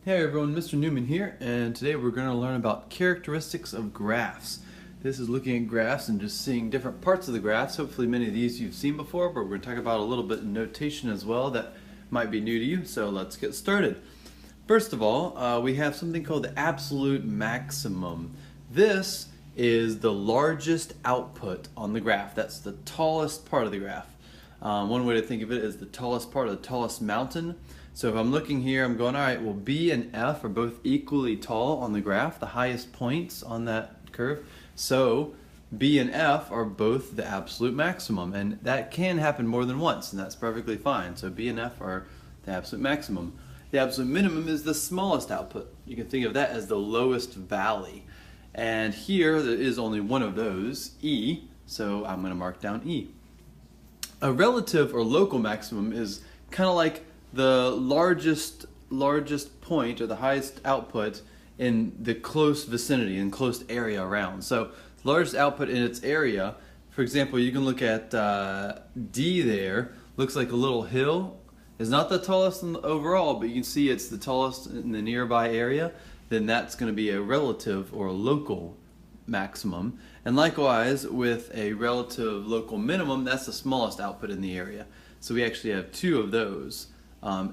Hey everyone, Mr. Newman here, and today we're going to learn about characteristics of graphs. This is looking at graphs and just seeing different parts of the graphs. Hopefully many of these you've seen before, but we're going to talk about a little bit of notation as well that might be new to you, so let's get started. First of all, we have something called the absolute maximum. This is the largest output on the graph. That's the tallest part of the graph. One way to think of it is the tallest part of the tallest mountain. So if I'm looking here, I'm going, all right, well, B and F are both equally tall on the graph, the highest points on that curve. So B and F are both the absolute maximum, and that can happen more than once, and that's perfectly fine. So B and F are the absolute maximum. The absolute minimum is the smallest output. You can think of that as the lowest valley. And here there is only one of those, E, so I'm going to mark down E. A relative or local maximum is kind of like the largest point or the highest output in the close vicinity, in close area around. So largest output in its area, for example, you can look at D there, looks like a little hill. It's not the tallest overall, but you can see it's the tallest in the nearby area. Then that's going to be a relative or a local maximum. And likewise, with a relative local minimum, that's the smallest output in the area. So we actually have two of those.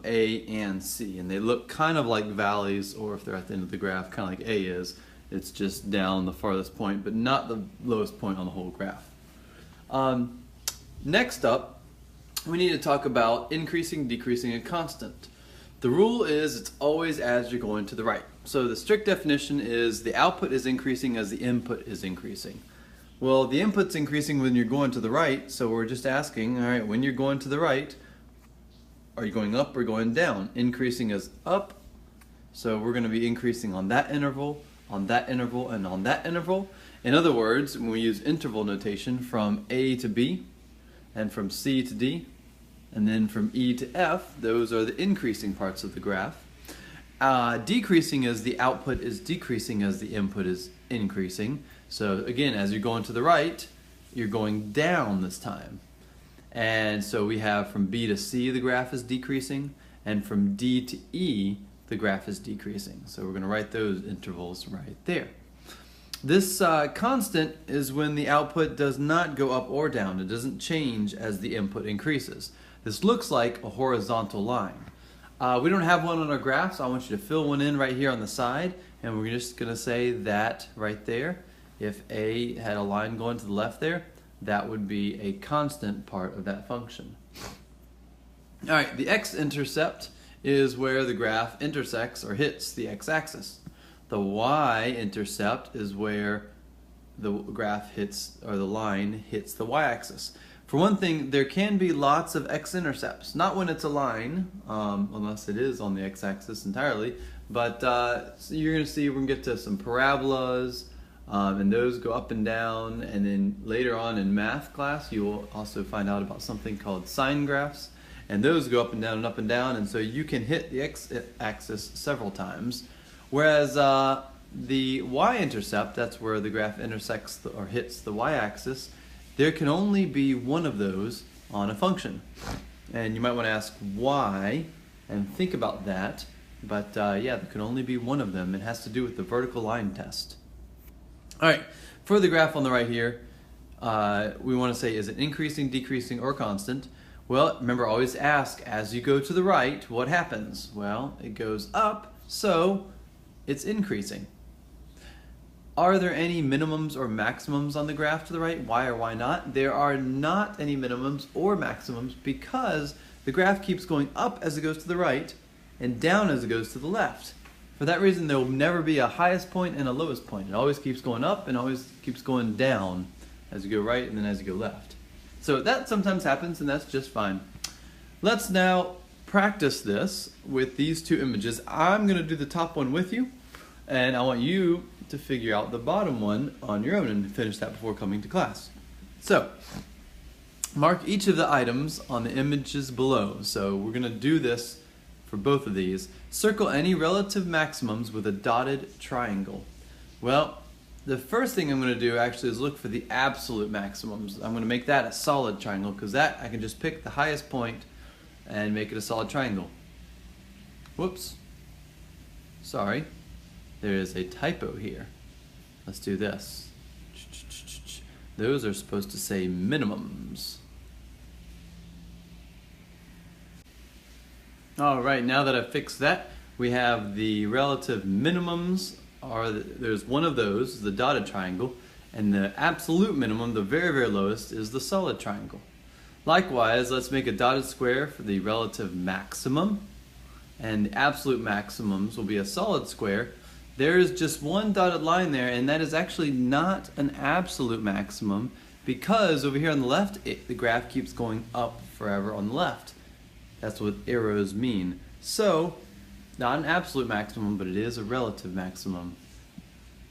A and C, and they look kind of like valleys, or if they're at the end of the graph, kind of like A is. It's just down the farthest point, but not the lowest point on the whole graph. Next up, we need to talk about increasing, decreasing, and constant. The rule is it's always as you're going to the right. So the strict definition is the output is increasing as the input is increasing. Well, the input's increasing when you're going to the right, so we're just asking, all right, when you're going to the right, are you going up or going down? Increasing is up, so we're going to be increasing on that interval, on that interval, and on that interval. In other words, when we use interval notation from A to B, and from C to D, and then from E to F, those are the increasing parts of the graph. Decreasing is the output is decreasing as the input is increasing. So again, as you're going to the right, you're going down this time. And so we have from B to C the graph is decreasing, and from D to E the graph is decreasing. So we're going to write those intervals right there. This constant is when the output does not go up or down. It doesn't change as the input increases. This looks like a horizontal line. We don't have one on our graph, so I want you to fill one in right here on the side, and we're just going to say that right there. If A had a line going to the left there, that would be a constant part of that function. All right, the x-intercept is where the graph intersects or hits the x-axis. The y-intercept is where the graph hits, or the line hits the y-axis. For one thing, there can be lots of x-intercepts. Not when it's a line, unless it is on the x-axis entirely, but so you're going to see we're going to get to some parabolas, and those go up and down, and then later on in math class you will also find out about something called sine graphs, and those go up and down, and so you can hit the x-axis several times. Whereas the y-intercept, that's where the graph intersects or hits the y-axis, there can only be one of those on a function. And you might want to ask why and think about that, but yeah, there can only be one of them. It has to do with the vertical line test. All right, for the graph on the right here, we want to say, is it increasing, decreasing, or constant? Well, remember, always ask, as you go to the right, what happens? Well, it goes up, so it's increasing. Are there any minimums or maximums on the graph to the right? Why or why not? There are not any minimums or maximums because the graph keeps going up as it goes to the right and down as it goes to the left. For that reason, there will never be a highest point and a lowest point. It always keeps going up and always keeps going down as you go right and then as you go left. So that sometimes happens, and that's just fine. Let's now practice this with these two images. I'm going to do the top one with you, and I want you to figure out the bottom one on your own and finish that before coming to class. So, mark each of the items on the images below. So we're going to do this for both of these. Circle any relative maximums with a dotted triangle. Well, the first thing I'm going to do actually is look for the absolute maximums. I'm going to make that a solid triangle because that I can just pick the highest point and make it a solid triangle. Whoops. sorry, there is a typo here. Let's do this. Those are supposed to say minimums. Alright, now that I've fixed that, we have the relative minimums. There's one of those, the dotted triangle, and the absolute minimum, the very, very lowest, is the solid triangle. Likewise, let's make a dotted square for the relative maximum, and the absolute maximums will be a solid square. There's just one dotted line there, and that is actually not an absolute maximum, because over here on the left, the graph keeps going up forever on the left. That's what arrows mean. So, not an absolute maximum, but it is a relative maximum.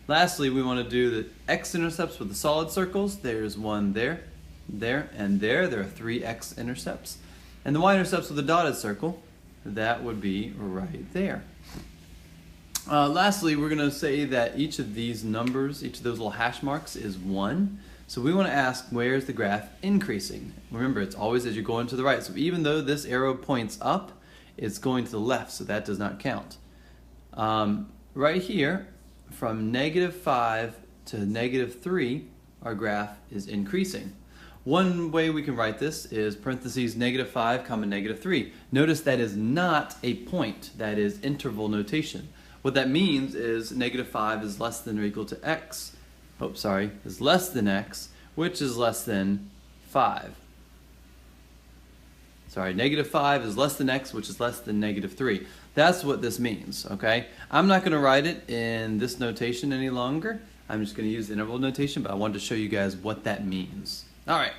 Lastly, we want to do the x-intercepts with the solid circles. There's one there, there, and there. There are 3 x-intercepts. And the y-intercepts with the dotted circle, that would be right there. Lastly, we're going to say that each of these numbers, each of those little hash marks is 1. So we want to ask, where is the graph increasing? Remember, it's always as you're going to the right. So even though this arrow points up, it's going to the left, so that does not count. Right here, from -5 to -3, our graph is increasing. One way we can write this is parentheses -5, -3. Notice that is not a point, that is interval notation. What that means is -5 is less than or equal to x. Is less than x, which is less than 5. Sorry, -5 is less than x, which is less than -3. That's what this means, okay? I'm not going to write it in this notation any longer. I'm just going to use the interval notation, but I wanted to show you guys what that means. Alright,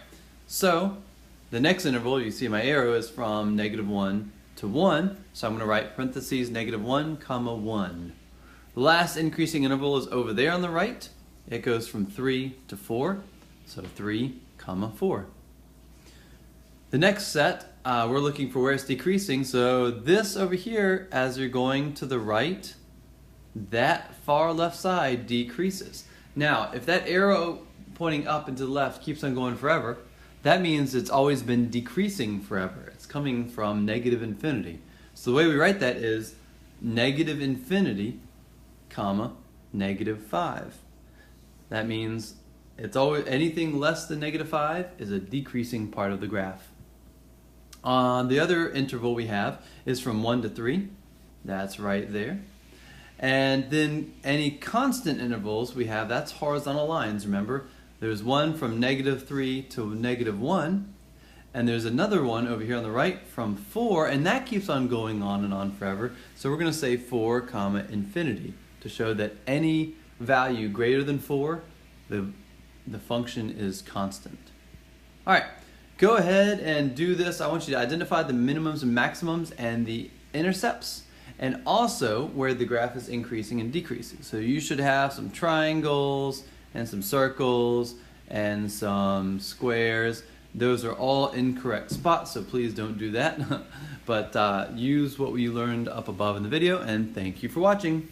so the next interval, you see my arrow is from -1 to 1, so I'm going to write parentheses -1, 1. The last increasing interval is over there on the right. It goes from 3 to 4, so 3, 4. The next set, we're looking for where it's decreasing, so this over here, as you're going to the right, that far left side decreases. Now, if that arrow pointing up and to the left keeps on going forever, that means it's always been decreasing forever. It's coming from -infinity. So the way we write that is -infinity, -5. That means it's always anything less than -5 is a decreasing part of the graph. The other interval we have is from 1 to 3. That's right there. And then any constant intervals we have, that's horizontal lines, remember? There's one from -3 to -1, and there's another one over here on the right from 4, and that keeps on going on and on forever. So we're going to say 4, infinity to show that any value greater than 4, the function is constant. Alright, go ahead and do this. I want you to identify the minimums and maximums and the intercepts, and also where the graph is increasing and decreasing. So you should have some triangles and some circles and some squares. Those are all incorrect spots, so please don't do that. But use what we learned up above in the video, and thank you for watching.